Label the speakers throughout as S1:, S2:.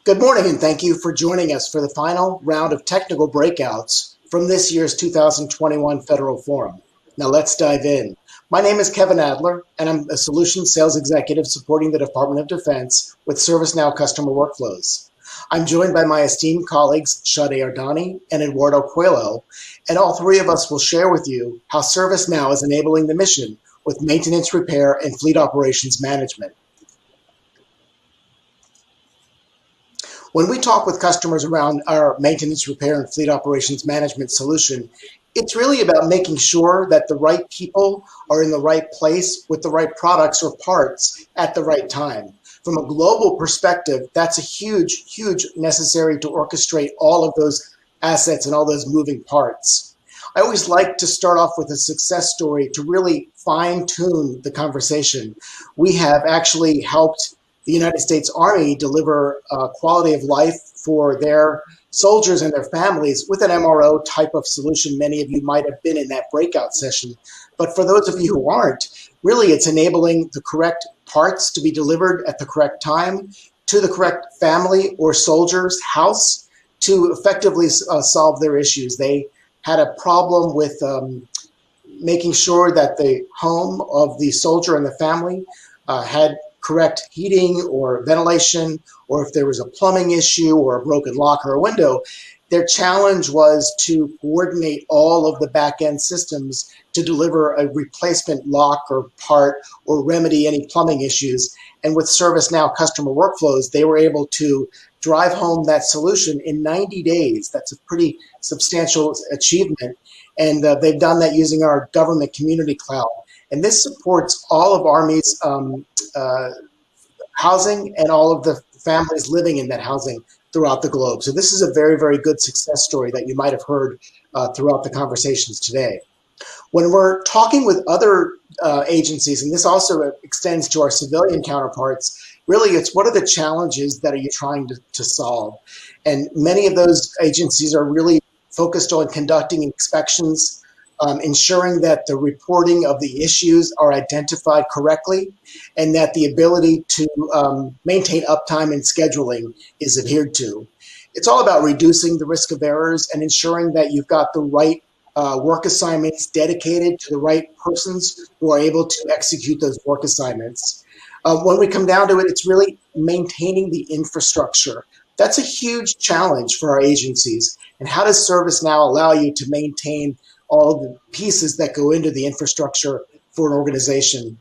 S1: Good morning, and thank you for joining us for the final round of technical breakouts from this year's 2021 Federal Forum. Now let's dive in. My name is Kevin Adler, and I'm a Solutions Sales Executive supporting the Department of Defense with ServiceNow Customer Workflows. I'm joined by my esteemed colleagues, Sade Ardani and Eduardo Coelho, and all three of us will share with you how ServiceNow is enabling the mission with maintenance, repair, and fleet operations management. When we talk with customers around our maintenance, repair, and fleet operations management solution, it's really about making sure that the right people are in the right place with the right products or parts at the right time. From a global perspective, that's a huge necessary to orchestrate all of those assets and all those moving parts. I always like to start off with a success story to really fine-tune the conversation. We have actually helped the United States Army deliver quality of life for their soldiers and their families with an MRO type of solution. Many of you might have been in that breakout session. But for those of you who aren't, really it's enabling the correct parts to be delivered at the correct time to the correct family or soldier's house to effectively solve their issues. They had a problem with making sure that the home of the soldier and the family had correct heating or ventilation, or if there was a plumbing issue or a broken lock or a window. Their challenge was to coordinate all of the back-end systems to deliver a replacement lock or part or remedy any plumbing issues. And with ServiceNow Customer Workflows, they were able to drive home that solution in 90 days. That's a pretty substantial achievement. And they've done that using our government community cloud. And this supports all of Army's housing and all of the families living in that housing throughout the globe. So this is a very good success story that you might have heard throughout the conversations today. When we're talking with other agencies, and this also extends to our civilian counterparts, really it's what are the challenges that are you trying to solve? And many of those agencies are really focused on conducting inspections, ensuring that the reporting of the issues are identified correctly, and that the ability to maintain uptime and scheduling is adhered to. It's all about reducing the risk of errors and ensuring that you've got the right work assignments dedicated to the right persons who are able to execute those work assignments. When we come down to it, it's really maintaining the infrastructure. That's a huge challenge for our agencies. And how does ServiceNow allow you to maintain all of the pieces that go into the infrastructure for an organization?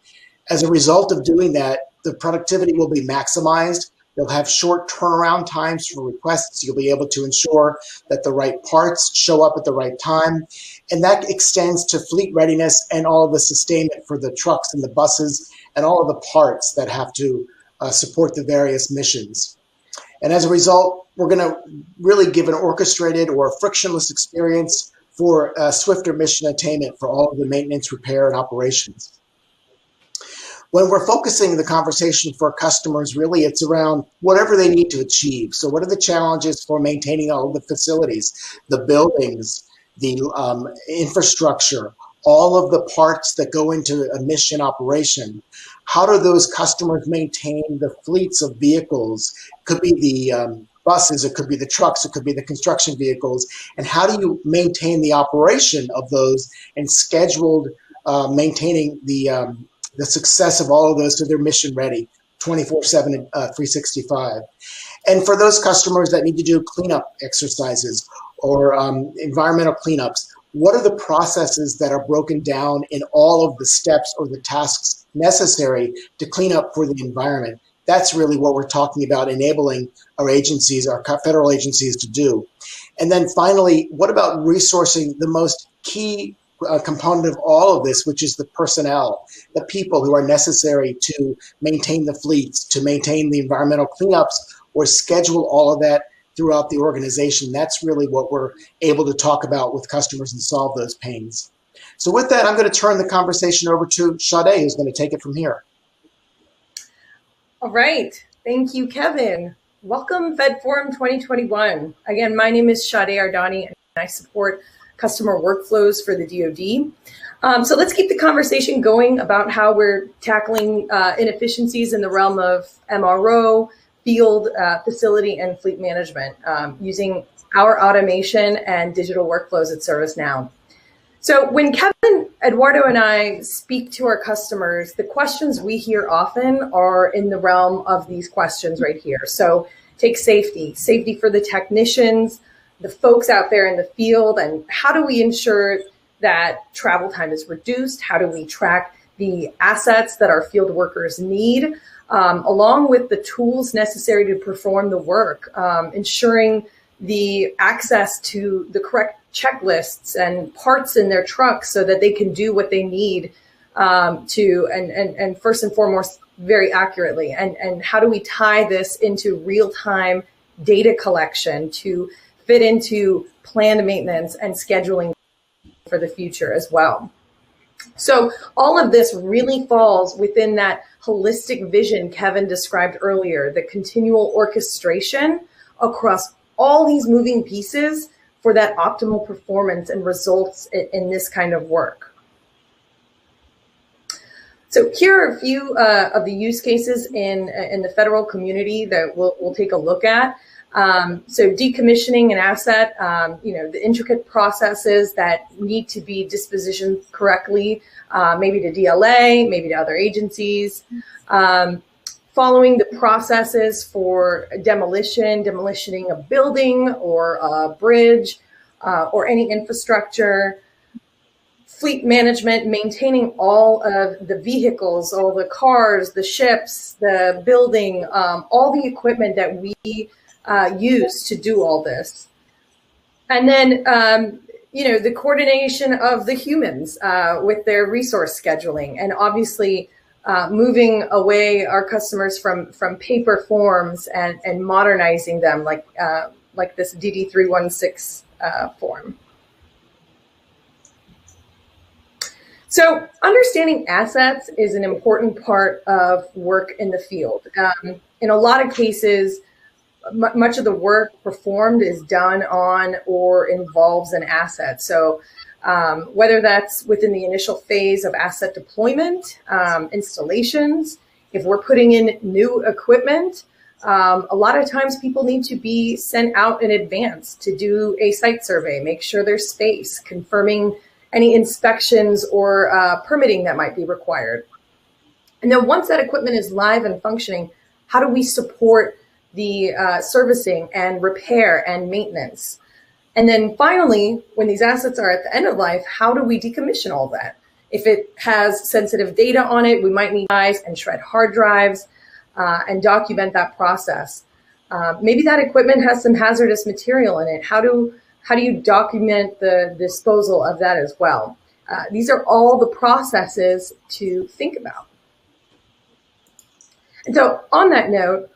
S1: As a result of doing that, the productivity will be maximized. You'll have short turnaround times for requests. You'll be able to ensure that the right parts show up at the right time. And that extends to fleet readiness and all of the sustainment for the trucks and the buses and all of the parts that have to support the various missions. And as a result, we're going to really give an orchestrated or frictionless experience for swifter mission attainment for all of the maintenance, repair, and operations. When we're focusing the conversation for customers, really it's around whatever they need to achieve. So what are the challenges for maintaining all of the facilities, the buildings, the infrastructure, all of the parts that go into a mission operation? How do those customers maintain the fleets of vehicles? Could be the buses, it could be the trucks, it could be the construction vehicles, and how do you maintain the operation of those and scheduled maintaining the success of all of those so they're mission ready 24/7 and 365. And for those customers that need to do cleanup exercises or environmental cleanups, what are the processes that are broken down in all of the steps or the tasks necessary to clean up for the environment? That's really what we're talking about enabling our agencies, our federal agencies to do. And then finally, what about resourcing the most key component of all of this, which is the personnel, the people who are necessary to maintain the fleets, to maintain the environmental cleanups, or schedule all of that throughout the organization? That's really what we're able to talk about with customers and solve those pains. So with that, I'm going to turn the conversation over to Sade, who's going to take it from here.
S2: All right. Thank you, Kevin. Welcome, Fed Forum 2021. Again, my name is Sade Ardani, and I support customer workflows for the DoD. So let's keep the conversation going about how we're tackling inefficiencies in the realm of MRO, field, facility, and fleet management using our automation and digital workflows at ServiceNow. So when Kevin, Eduardo, and I speak to our customers, the questions we hear often are in the realm of these questions right here. So take safety for the technicians, the folks out there in the field, and how do we ensure that travel time is reduced? How do we track the assets that our field workers need, along with the tools necessary to perform the work, ensuring the access to the correct checklists and parts in their trucks so that they can do what they need and first and foremost, very accurately. And how do we tie this into real-time data collection to fit into planned maintenance and scheduling for the future as well? So all of this really falls within that holistic vision Kevin described earlier, the continual orchestration across all these moving pieces for that optimal performance and results in this kind of work. So here are a few of the use cases in the federal community that we'll take a look at. So decommissioning an asset, the intricate processes that need to be dispositioned correctly, maybe to DLA, maybe to other agencies. Following the processes for demolitioning a building or a bridge or any infrastructure. Fleet management, maintaining all of the vehicles, all the cars, the ships, the building, all the equipment that we use to do all this. And then, the coordination of the humans with their resource scheduling, and obviously moving away our customers from paper forms and modernizing them like this DD316 form. So understanding assets is an important part of work in the field. In a lot of cases, much of the work performed is done on or involves an asset. So whether that's within the initial phase of asset deployment, installations, if we're putting in new equipment, a lot of times people need to be sent out in advance to do a site survey, make sure there's space, confirming any inspections or permitting that might be required. And then once that equipment is live and functioning, how do we support the servicing and repair and maintenance? And then finally, when these assets are at the end of life, how do we decommission all that? If it has sensitive data on it, we might need and shred hard drives and document that process. Maybe that equipment has some hazardous material in it. How do you document the disposal of that as well? These are all the processes to think about. And so on that note,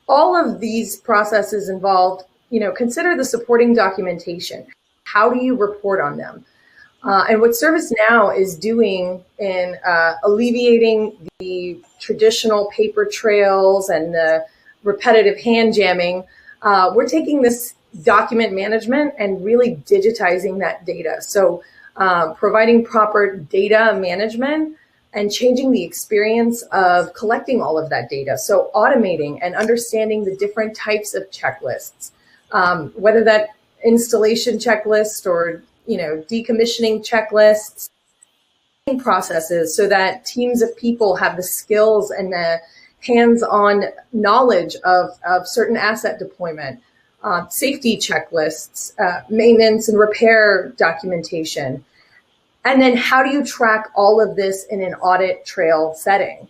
S2: all of these processes involved, consider the supporting documentation. How do you report on them? And what ServiceNow is doing in alleviating the traditional paper trails and the repetitive hand jamming, we're taking this document management and really digitizing that data. So providing proper data management and changing the experience of collecting all of that data. So automating and understanding the different types of checklists, whether that installation checklist or decommissioning checklists, processes, so that teams of people have the skills and the hands-on knowledge of certain asset deployment, safety checklists, maintenance and repair documentation. And then how do you track all of this in an audit trail setting?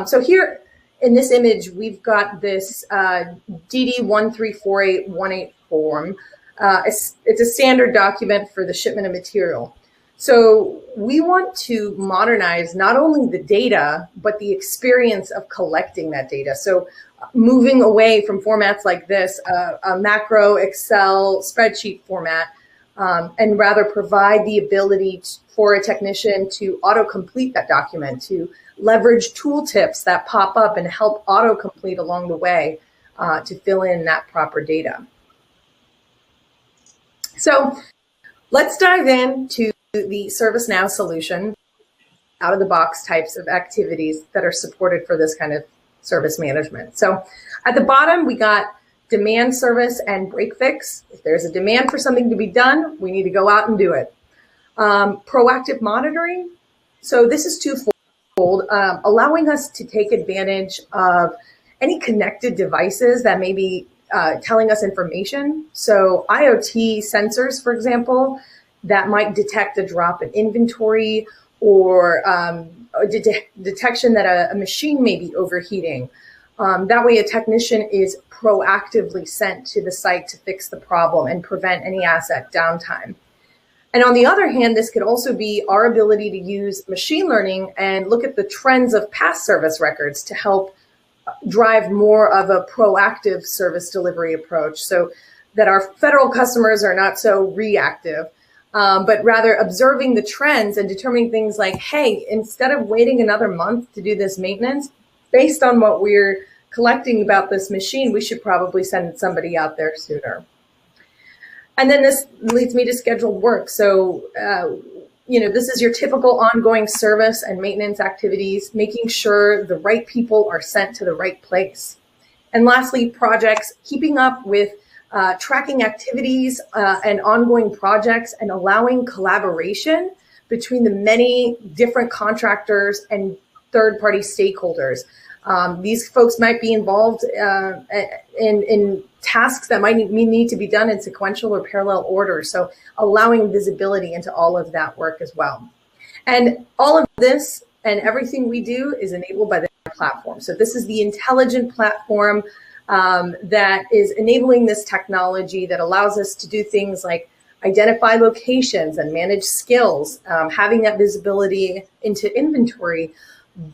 S2: So here in this image, we've got this DD134818 form. It's a standard document for the shipment of material. So we want to modernize not only the data, but the experience of collecting that data. So moving away from formats like this, a macro Excel spreadsheet format, and rather provide the ability for a technician to auto-complete that document, to leverage tooltips that pop up and help auto-complete along the way to fill in that proper data. So let's dive into the ServiceNow solution, out-of-the-box types of activities that are supported for this kind of service management. So at the bottom, we got demand service and break fix. If there's a demand for something to be done, we need to go out and do it. Proactive monitoring. So this is twofold, allowing us to take advantage of any connected devices that may be telling us information. So IoT sensors, for example, that might detect a drop in inventory or detection that a machine may be overheating. That way a technician is proactively sent to the site to fix the problem and prevent any asset downtime. And on the other hand, this could also be our ability to use machine learning and look at the trends of past service records to help drive more of a proactive service delivery approach so that our federal customers are not so reactive, but rather observing the trends and determining things like, hey, instead of waiting another month to do this maintenance, based on what we're collecting about this machine, we should probably send somebody out there sooner. And then this leads me to scheduled work. So, this is your typical ongoing service and maintenance activities, making sure the right people are sent to the right place. And lastly, projects, keeping up with tracking activities and ongoing projects and allowing collaboration between the many different contractors and third-party stakeholders. These folks might be involved in tasks that might need to be done in sequential or parallel order. So allowing visibility into all of that work as well. And all of this and everything we do is enabled by the platform. So this is the intelligent platform that is enabling this technology that allows us to do things like identify locations and manage skills, having that visibility into inventory,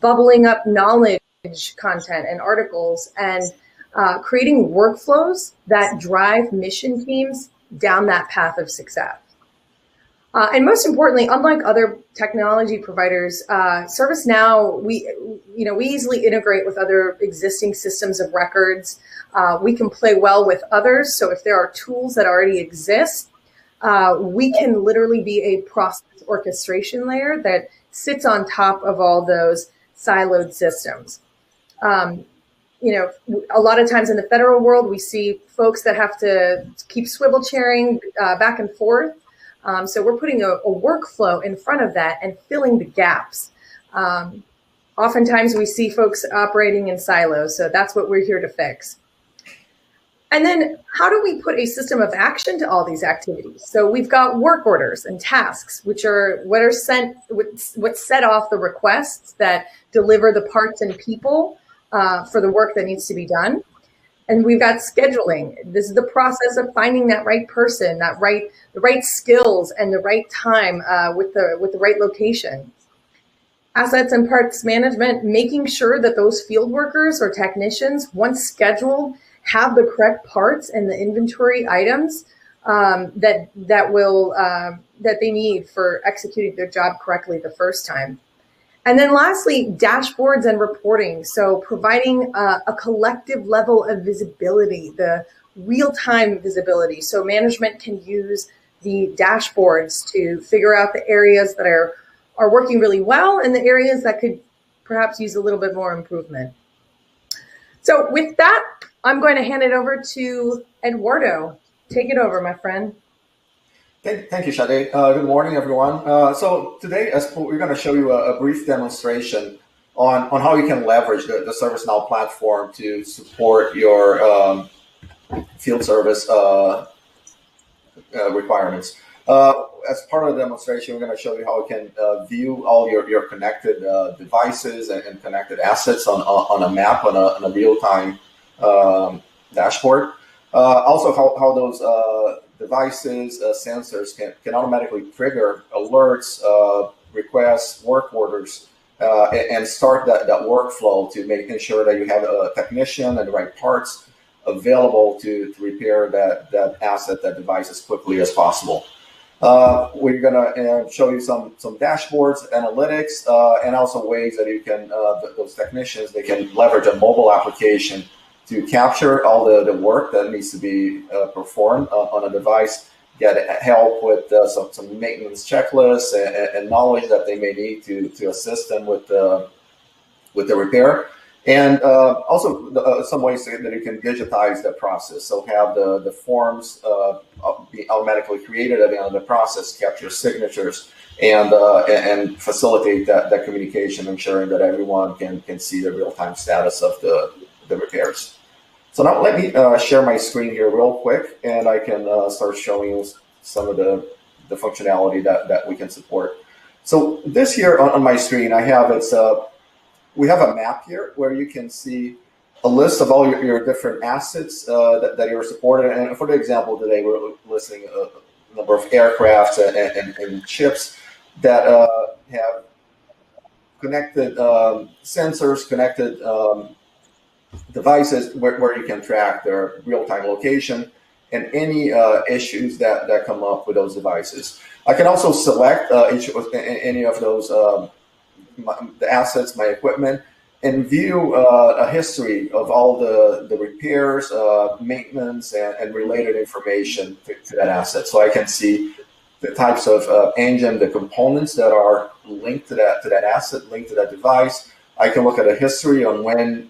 S2: bubbling up knowledge content and articles, and creating workflows that drive mission teams down that path of success. And most importantly, unlike other technology providers, ServiceNow, we easily integrate with other existing systems of records. We can play well with others. So if there are tools that already exist, we can literally be a process orchestration layer that sits on top of all those siloed systems. A lot of times in the federal world, we see folks that have to keep swivel chairing back and forth. So we're putting a workflow in front of that and filling the gaps. Oftentimes we see folks operating in silos, so that's what we're here to fix. And then how do we put a system of action to all these activities? So we've got work orders and tasks, which are what set off the requests that deliver the parts and people for the work that needs to be done. And we've got scheduling. This is the process of finding that right person, the right skills and the right time with the right location. Assets and parts management, making sure that those field workers or technicians, once scheduled, have the correct parts and the inventory items that they need for executing their job correctly the first time. And then lastly, dashboards and reporting. So providing a collective level of visibility, the real-time visibility. So management can use the dashboards to figure out the areas that are working really well and the areas that could perhaps use a little bit more improvement. So with that, I'm going to hand it over to Eduardo. Take it over, my friend.
S3: Thank you, Sade. Good morning, everyone. So today, we're going to show you a brief demonstration on how you can leverage the ServiceNow platform to support your field service requirements. As part of the demonstration, we're going to show you how you can view all your connected devices and connected assets on a map, on a real-time dashboard. Also, how those devices, sensors can automatically trigger alerts, requests, work orders, and start that workflow to making sure that you have a technician and the right parts available to repair that asset, that device as quickly as possible. We're gonna show you some dashboards, analytics, and also ways that you can, those technicians, they can leverage a mobile application to capture all the work that needs to be performed on a device, get help with some maintenance checklists and knowledge that they may need to assist them with the repair. And also some ways that you can digitize the process. So have the forms be automatically created at the end of the process, capture signatures, and facilitate that communication, ensuring that everyone can see the real-time status of the repairs. So now let me share my screen here real quick, and I can start showing you some of the functionality that we can support. So this here on my screen, I have we have a map here where you can see a list of all your different assets that you're supported. And for the example today, we're listing a number of aircrafts and ships that have connected sensors, connected devices where you can track their real-time location and any issues that come up with those devices. I can also select any of those the assets, my equipment, and view a history of all the repairs, maintenance, and related information to that asset. So I can see the types of engine, the components that are linked to that asset, linked to that device. I can look at a history on when,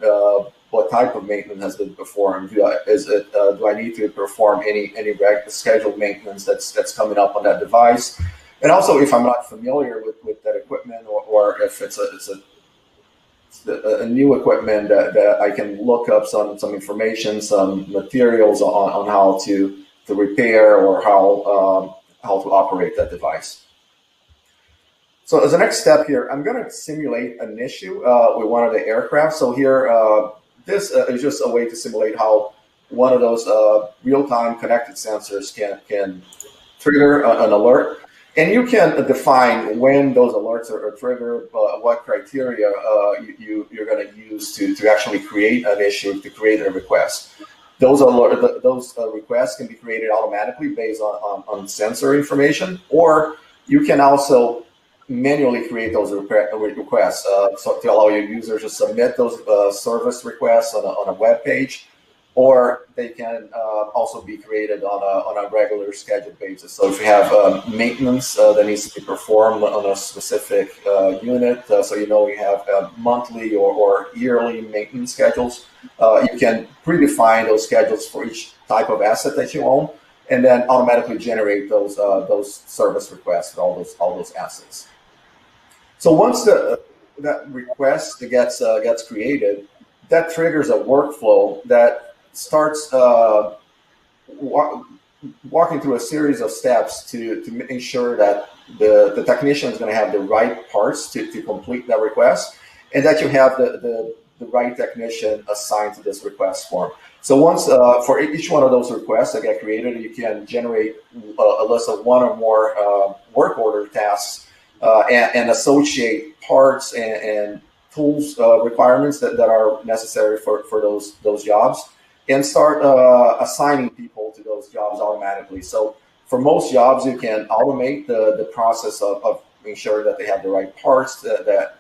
S3: what type of maintenance has been performed. Do I need to perform any scheduled maintenance that's coming up on that device? And also, if I'm not familiar with that equipment, or if it's a new equipment that I can look up some information, some materials on how to repair or how to operate that device. So as a next step here, I'm going to simulate an issue with one of the aircraft. So here, this is just a way to simulate how one of those real-time connected sensors can trigger an alert. And you can define when those alerts are triggered, what criteria you're going to use to actually create an issue, to create a request. Those requests can be created automatically based on sensor information, or you can also manually create those requests so to allow your users to submit those service requests on a web page, or they can also be created on a regular scheduled basis. So if you have maintenance that needs to be performed on a specific unit, so you have monthly or yearly maintenance schedules, you can predefine those schedules for each type of asset that you own, and then automatically generate those service requests for all those assets. So once that request gets created, that triggers a workflow that starts walking through a series of steps to ensure that the technician is going to have the right parts to complete that request, and that you have the right technician assigned to this request form. So once for each one of those requests that get created, you can generate a list of one or more work order tasks and associate parts and tools requirements that are necessary for those jobs, and start assigning people to those jobs automatically. So for most jobs, you can automate the process of ensuring that they have the right parts, that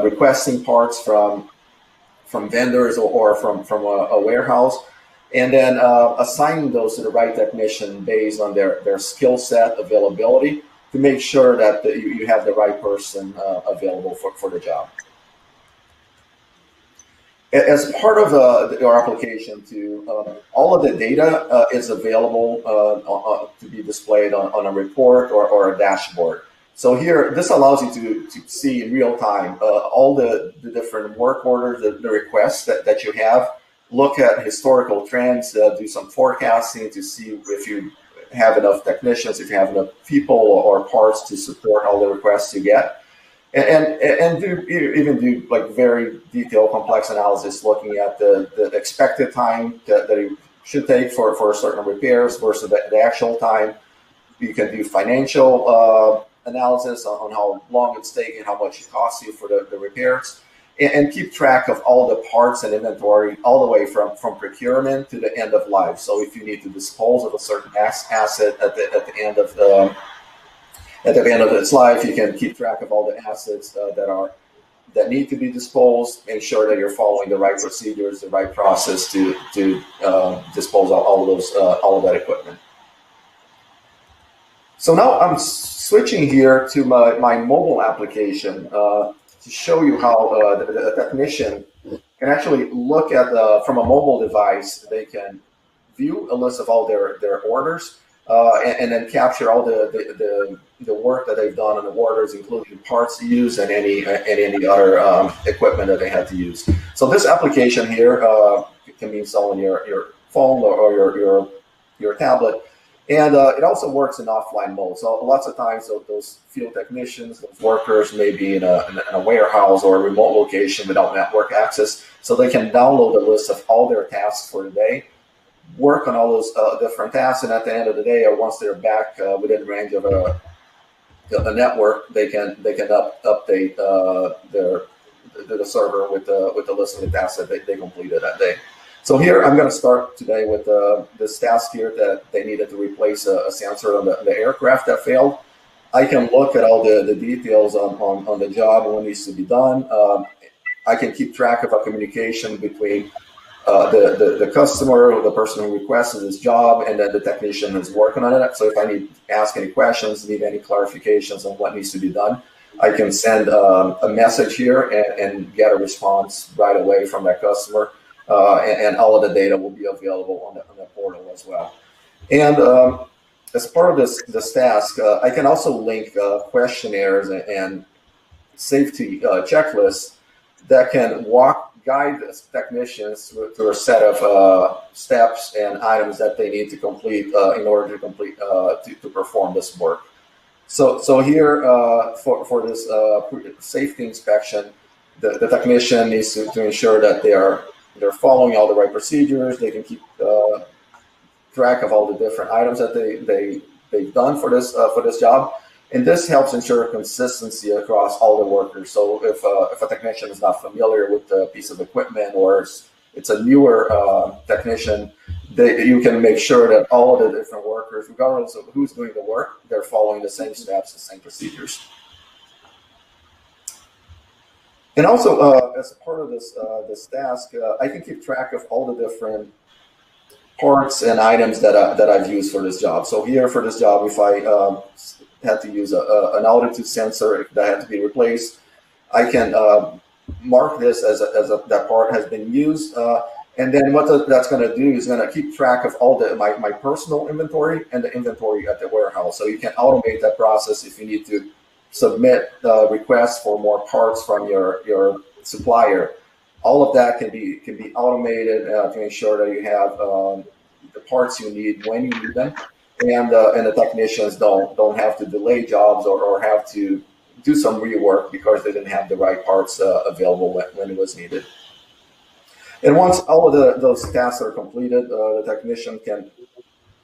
S3: requesting parts from vendors or from a warehouse, and then assigning those to the right technician based on their skill set, availability, to make sure that you have the right person available for the job. As part of our application, all of the data is available to be displayed on a report or a dashboard. So here, this allows you to see in real time all the different work orders, the requests that you have, look at historical trends, do some forecasting to see if you have enough technicians, if you have enough people or parts to support all the requests you get. And do like very detailed, complex analysis, looking at the expected time that it should take for certain repairs versus the actual time. You can do financial analysis on how long it's taking, how much it costs you for the repairs, and keep track of all the parts and inventory all the way from procurement to the end of life. So if you need to dispose of a certain asset at the end of its life, you can keep track of all the assets that need to be disposed, ensure that you're following the right procedures, the right process to dispose of all of that equipment. So now I'm switching here to my mobile application to show you how the technician can actually look at from a mobile device. They can view a list of all their orders, and then capture all the work that they've done on the orders, including parts used and any other equipment that they had to use. So this application here can be installed on your phone or your tablet. And it also works in offline mode. So lots of times those field technicians, those workers may be in a warehouse or a remote location without network access. So they can download a list of all their tasks for the day, work on all those different tasks, and at the end of the day, or once they're back within range of a network, they can update the server with the list of the tasks that they completed that day. So here I'm going to start today with this task here that they needed to replace a sensor on the aircraft that failed. I can look at all the details on the job and what needs to be done. I can keep track of a communication between the customer, the person who requested this job, and then the technician who's working on it. So if I need to ask any questions, need any clarifications on what needs to be done, I can send a message here and get a response right away from that customer. And all of the data will be available on the portal as well. And as part of this task, I can also link questionnaires and safety checklists that can guide technicians through a set of steps and items that they need to complete in order to perform this work. So here for this safety inspection, the technician needs to ensure that they're following all the right procedures. They can keep track of all the different items that they've done for this job, and this helps ensure consistency across all the workers. So if a technician is not familiar with the piece of equipment, or it's a newer technician, you can make sure that all of the different workers, regardless of who's doing the work, they're following the same steps, the same procedures. And also, as part of this task, I can keep track of all the different parts and items that I've used for this job. So here for this job, if I had to use an altitude sensor that had to be replaced, I can mark this as that part has been used. And then what that's going to do is going to keep track of all my personal inventory and the inventory at the warehouse. So you can automate that process if you need to submit requests for more parts from your supplier. All of that can be automated to ensure that you have the parts you need when you need them, and the technicians don't have to delay jobs or have to do some rework because they didn't have the right parts available when it was needed. And once all of those tasks are completed, the technician can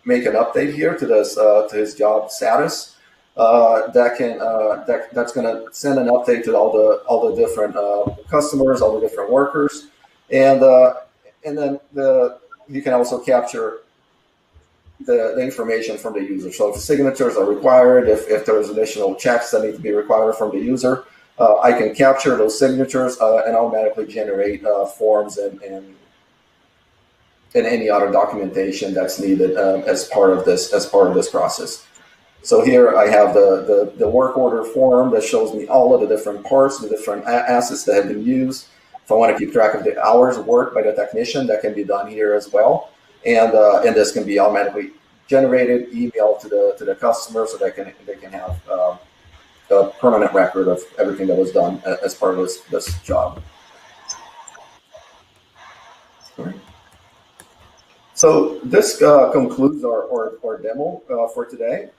S3: make an update here to his job status. That's going to send an update to all the different customers, all the different workers, and then you can also capture the information from the user. So if signatures are required, if there's additional checks that need to be required from the user, I can capture those signatures and automatically generate forms and any other documentation that's needed as part of this process. So here I have the work order form that shows me all of the different parts, the different assets that have been used. If I want to keep track of the hours worked by the technician, that can be done here as well. And this can be automatically generated, emailed to the customer, so they can have a permanent record of everything that was done as part of this job. All right. So this concludes our demo for today.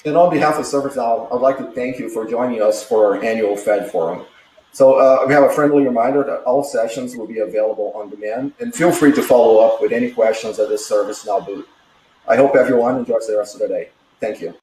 S3: And on behalf of ServiceNow, I'd like to thank you for joining us for our annual Fed Forum. So we have a friendly reminder that all sessions will be available on demand, and feel free to follow up with any questions at this ServiceNow booth. I hope everyone enjoys the rest of the day. Thank you.